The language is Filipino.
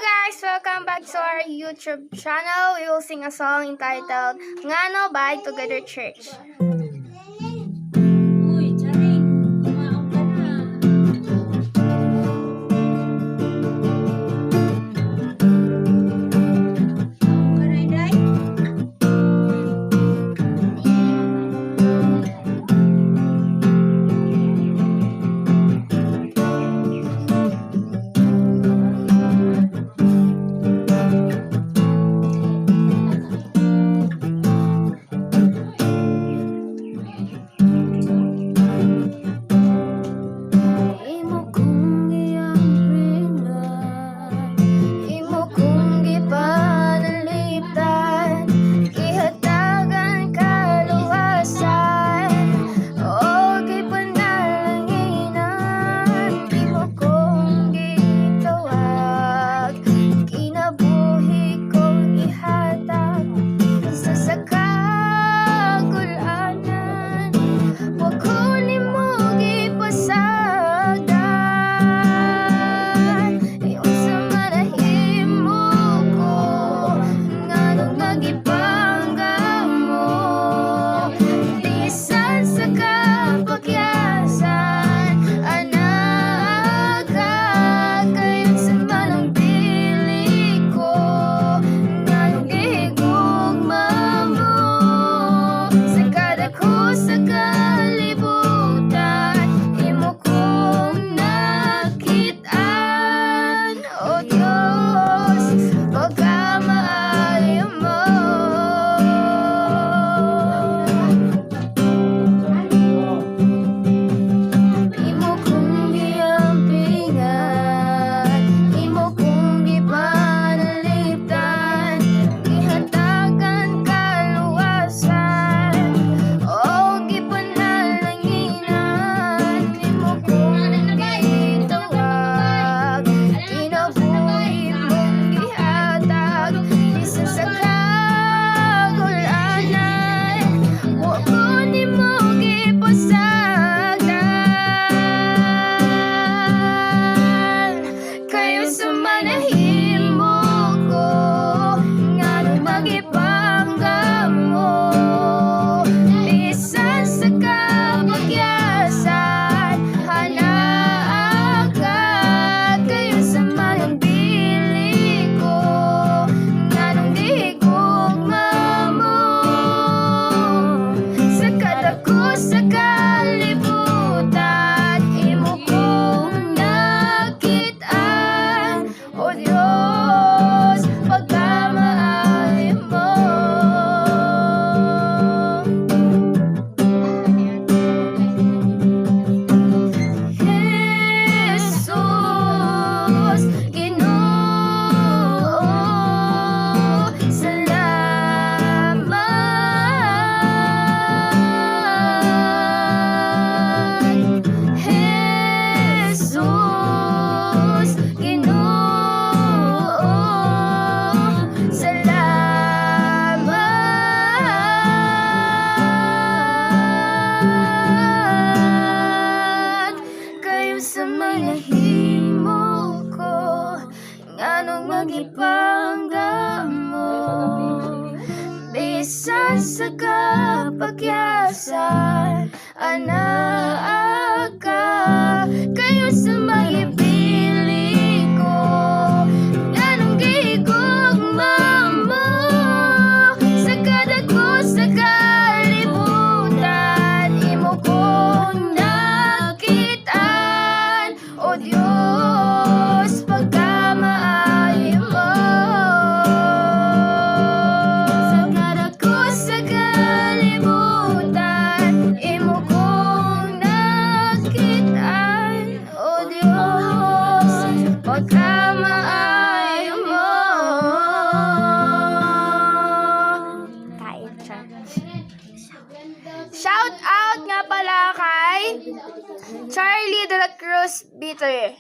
guys! Welcome back to our YouTube channel. We will sing a song entitled Ngano by Together Church. Uy, Charing, kumaon ka na. Kumaon ka na, Inday? Ipanggamo bisan sa kapagyasan anak ka kayo sa mga pili ko ganong gigugma mo sa kadako sa kalibutan imo kong nakitaan o Diyos pagkamaayo mo. Shout out nga pala kay Charlie de la Cruz Bitter.